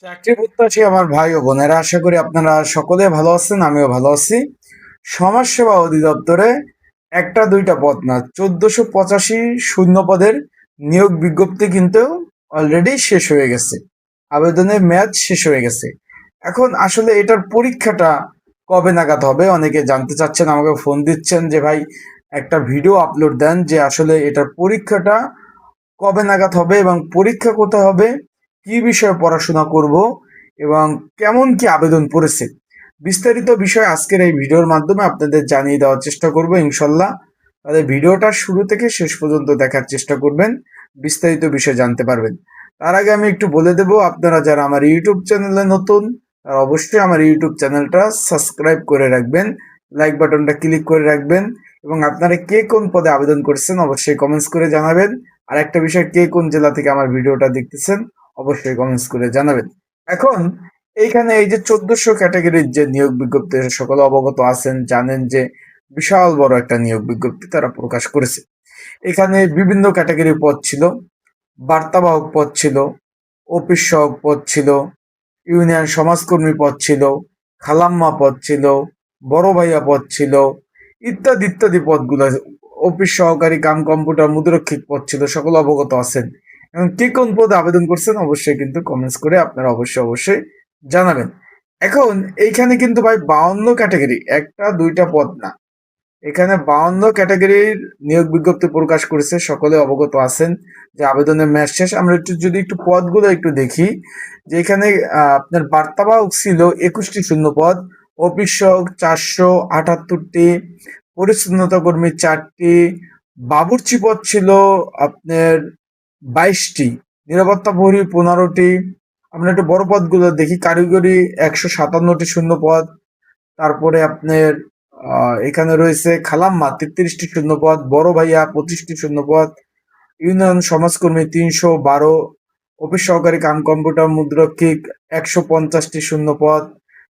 চাকরি প্রত্যাশী আমার ভাই ও বোনেরা, আশা করি আপনারা সকলে ভালো আছেন। আমিও ভালো আছি। সমাজসেবা অধিদপ্তরে একটা দুইটা পদ না, 1485 শূন্য পদের নিয়োগ বিজ্ঞপ্তি কিন্তু অলরেডি শেষ হয়ে গেছে। আবেদনের মেয়াদ শেষ হয়ে গেছে। এখন আসলে এটার পরীক্ষাটা কবে নাগাদ হবে অনেকে জানতে চাচ্ছেন, আমাকে ফোন দিচ্ছেন যে ভাই একটা ভিডিও আপলোড দেন যে আসলে এটার পরীক্ষাটা কবে নাগাদ হবে এবং পরীক্ষা কোথায় হবে, কি বিষয়ে পড়াশোনা করব এবং কেমন কি আবেদন পড়েছে, বিস্তারিত বিষয় আজকের এই ভিডিওর মাধ্যমে আপনাদের জানিয়ে দেওয়ার চেষ্টা করব ইনশাল্লাহ। তাহলে ভিডিওটা শুরু থেকে শেষ পর্যন্ত দেখার চেষ্টা করবেন, বিস্তারিত বিষয় জানতে পারবেন। তার আগে আমি একটু বলে দেব, আপনারা যারা আমার ইউটিউব চ্যানেলে নতুন তারা অবশ্যই আমার ইউটিউব চ্যানেলটা সাবস্ক্রাইব করে রাখবেন, লাইক বাটনটা ক্লিক করে রাখবেন এবং আপনারা কে কোন পদে আবেদন করছেন অবশ্যই কমেন্টস করে জানাবেন। আর একটা বিষয়, কে কোন জেলা থেকে আমার ভিডিওটা দেখতেছেন অবশ্যই কমেন্টস করে জানাবেন। এখন এইখানে এই যে 1400 ক্যাটাগরির যে নিয়োগ বিজ্ঞপ্তি, সকলে অবগত আছেন, জানেন যে বিশাল বড় একটা নিয়োগ বিজ্ঞপ্তি তারা প্রকাশ করেছে। এখানে বিভিন্ন ক্যাটাগরির পদ ছিল। বার্তাবাহক পদ ছিল, অফিস সহায়ক পদ ছিল, ইউনিয়ন সমাজকর্মী পদ ছিল, খালাম্মা পদ ছিল, বড় ভাইয়া পদ ছিল, ইত্যাদি ইত্যাদি পদগুলো, অফিস সহকারী কাম কম্পিউটার মুদ্রক্ষিক পদ ছিল। সকল অবগত আছেন এবং কে কোন পদে আবেদন করছেন অবশ্যই কিন্তু কমেন্টস করে আপনারা অবশ্যই অবশ্যই জানাবেন। এখন এইখানে কিন্তু ভাই 52 ক্যাটাগরি, একটা দুইটা পদ না, এখানে 52 ক্যাটাগরির নিয়োগ বিজ্ঞপ্তি প্রকাশ করেছে। সকলে অবগত আছেন যে আবেদনের মেয়াদ শেষ। আমরা যদি একটু পদগুলো একটু দেখি, যে এখানে আপনার বার্তাবাহক ছিল 21টি শূন্য পদ, অফিস সহায়ক 478টি, পরিচ্ছন্নতা কর্মী 4টি, বাবুর্চি পদ ছিল আপনার 22টি, নিরাপত্তা প্রহরী 15টি। আমরা একটু বড় পদগুলো দেখি, কারিগরি 157টি শূন্য পদ, তারপরে আপনার এখানে রয়েছে খালাম্মা 33টি শূন্যপদ, বড় ভাইয়া 25টি শূন্যপদ, ইউনিয়ন সমাজকর্মী 312, অফিস সহকারী কাম কম্পিউটার মুদ্রক্ষিক 150টি শূন্যপদ,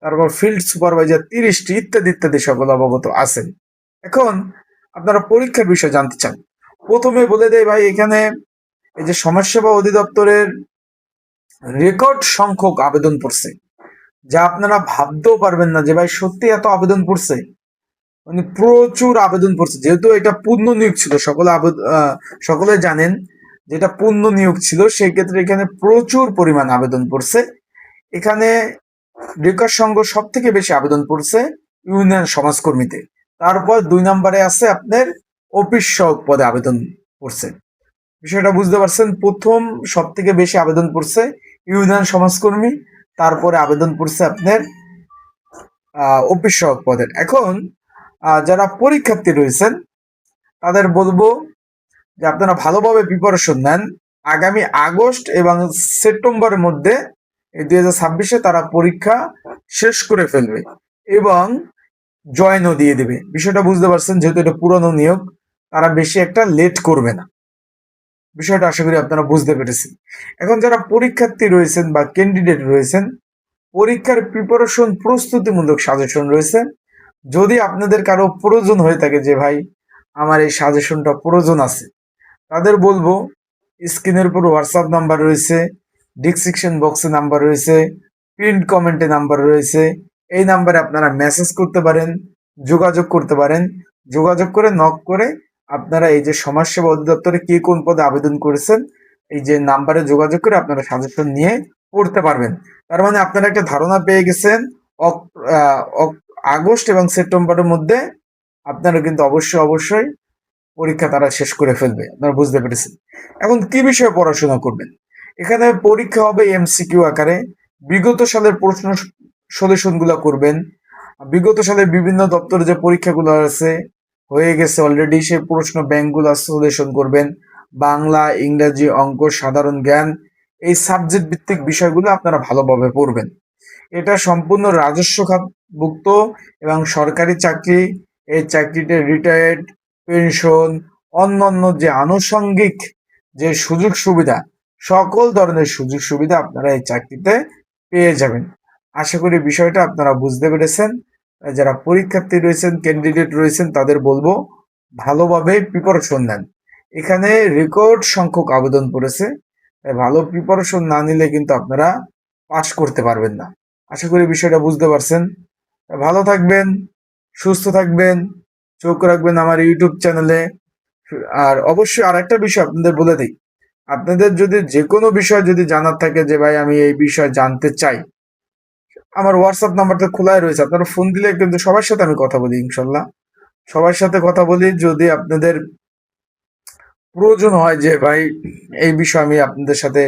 তারপর ফিল্ড সুপারভাইজার 30টি, ইত্যাদি ইত্যাদি সকল অবগত আছেন। এখন আপনারা পরীক্ষার বিষয় জানতে চান, প্রথমে বলে দেয় ভাই, এখানে এই যে সমাজসেবা অধিদপ্তরের রেকর্ড সংখ্যক আবেদন পড়ছে, যা আপনারা ভাবতেও পারবেন না যে ভাই সত্যি এত আবেদন পড়ছে। মানে প্রচুর আবেদন পড়ছে, যেহেতু এটা পূর্ণ নিয়োগ ছিল, সকলে জানেন যেটা পূর্ণ নিয়োগ ছিল, সেই ক্ষেত্রে এখানে প্রচুর পরিমাণ আবেদন পড়ছে। এখানে রেকর্ড সংখ্যক সব থেকে বেশি আবেদন পড়ছে ইউনিয়ন সমাজকর্মীতে। তারপর 2 নম্বরে আছে আপনার অফিস সহায়ক পদে আবেদন পড়ছে। বিষয়টা বুঝতে পারছেন, প্রথম সব থেকে বেশি আবেদন পড়ছে ইউনিয়ন সমাজকর্মী, তারপরে আবেদন পড়ছে আপনার অফিস সহায়ক পদের। এখন যারা পরীক্ষার্থী রয়েছেন তাদের বলবো যে আপনারা ভালোভাবে প্রিপারেশন নেন। আগামী আগস্ট এবং সেপ্টেম্বরের মধ্যে এই 2026-এ তারা পরীক্ষা শেষ করে ফেলবে এবং জয়েনও দিয়ে দেবে। বিষয়টা বুঝতে পারছেন, যেহেতু এটা পুরনো নিয়োগ, তারা বেশি একটা লেট করবে না। বিষয়টা আশা করি আপনারা বুঝতে পেরেছেন। এখন যারা পরীক্ষার্থী রয়েছেন বা ক্যান্ডিডেট রয়েছেন, পরীক্ষার প্রিপারেশন প্রস্তুতিমূলক সাজেশন রয়েছে। যদি আপনাদের কারো প্রয়োজন হয়ে থাকে যে ভাই আমার এই সাজেশনটা প্রয়োজন আছে, তাদের বলবো স্ক্রিনের উপর হোয়াটসঅ্যাপ নাম্বার রয়েছে, ডিসক্রিপশন বক্সে নাম্বার রয়েছে, প্রিন্ট কমেন্টে নাম্বার রয়েছে। এই নাম্বারে আপনারা মেসেজ করতে পারেন, যোগাযোগ করতে পারেন। যোগাযোগ করে নক করে আপনারা এই যে সমাজসেবা অধিদপ্তরে কে কোন পদে আবেদন করেছেন, এই যে নাম্বারে যোগাযোগ করে আপনারা সাজেশন নিয়ে পড়তে পারবেন। তার মানে আপনারা একটা ধারণা পেয়ে গেছেন, আগস্ট এবং সেপ্টেম্বরের মধ্যে আপনারা কিন্তু অবশ্যই অবশ্যই পরীক্ষা তারা শেষ করে ফেলবে। আপনারা বুঝতে পেরেছেন। এখন কি বিষয়ে পড়াশোনা করবেন, এখানে পরীক্ষা হবে এমসিকিউ আকারে। বিগত সালের প্রশ্ন সলিউশন গুলা করবেন। বিগত সালের বিভিন্ন দপ্তরে যে পরীক্ষাগুলো আছে হয়ে গেছে অলরেডি, সেই প্রশ্ন ব্যাংকগুলো সলিউশন করবেন। বাংলা, ইংরেজি, অঙ্ক, সাধারণ জ্ঞান, এই সাবজেক্ট ভিত্তিক বিষয়গুলো আপনারা ভালোভাবে পড়বেন। এটা সম্পূর্ণ রাজস্ব খাতভুক্ত এবং সরকারি চাকরি। এই চাকরিতে রিটায়ার্ড, পেনশন, অন্যান্য যে আনুষঙ্গিক যে সুযোগ সুবিধা, সকল ধরনের সুযোগ সুবিধা আপনারা এই চাকরিতে পেয়ে যাবেন। আশা করি বিষয়টা আপনারা বুঝতে পেরেছেন। যারা পরীক্ষার্থী রয়েছেন, ক্যান্ডিডেট রয়েছেন, তাদের বলবো ভালোভাবে প্রিপারেশন নেন। এখানে রেকর্ড সংখ্যক আবেদন পড়েছে, তাই ভালো প্রিপারেশন না নিলে কিন্তু আপনারা পাস করতে পারবেন না। আশা করি বিষয়টা বুঝতে পারছেন। ভালো থাকবেন, সুস্থ থাকবেন, চোখ রাখবেন আমার ইউটিউব চ্যানেলে। আর অবশ্যই আরেকটা বিষয় আপনাদের বলে দিই, আপনাদের যদি যে কোনো বিষয় যদি জানার থাকে যে ভাই আমি এই বিষয় জানতে চাই, আমার হোয়াটসঅ্যাপ নাম্বারটা খোলাই রয়েছে, আপনারা ফোন দিলে কিন্তু সবার সাথে আমি কথা বলি ইনশাল্লাহ। সবার সাথে কথা বলি। যদি আপনাদের প্রয়োজন হয় যে ভাই এই বিষয়ে আমি আপনাদের সাথে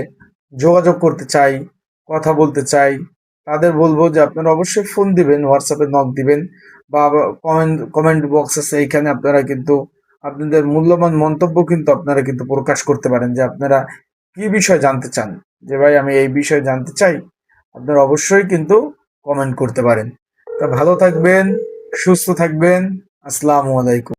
যোগাযোগ করতে চাই, কথা বলতে চাই, তাদের বলবো যে আপনারা অবশ্যই ফোন দিবেন, হোয়াটসঅ্যাপে নক দিবেন, বা কমেন্ট বক্স আছে, এইখানে আপনারা কিন্তু আপনাদের মূল্যবান মন্তব্য কিন্তু আপনারা কিন্তু প্রকাশ করতে পারেন যে আপনারা কি বিষয় জানতে চান, যে ভাই আমি এই বিষয়ে জানতে চাই। আপনারা অবশ্যই কিন্তু কমেন্ট করতে পারেন। তা ভালো থাকবেন, সুস্থ থাকবেন। আসসালামু আলাইকুম।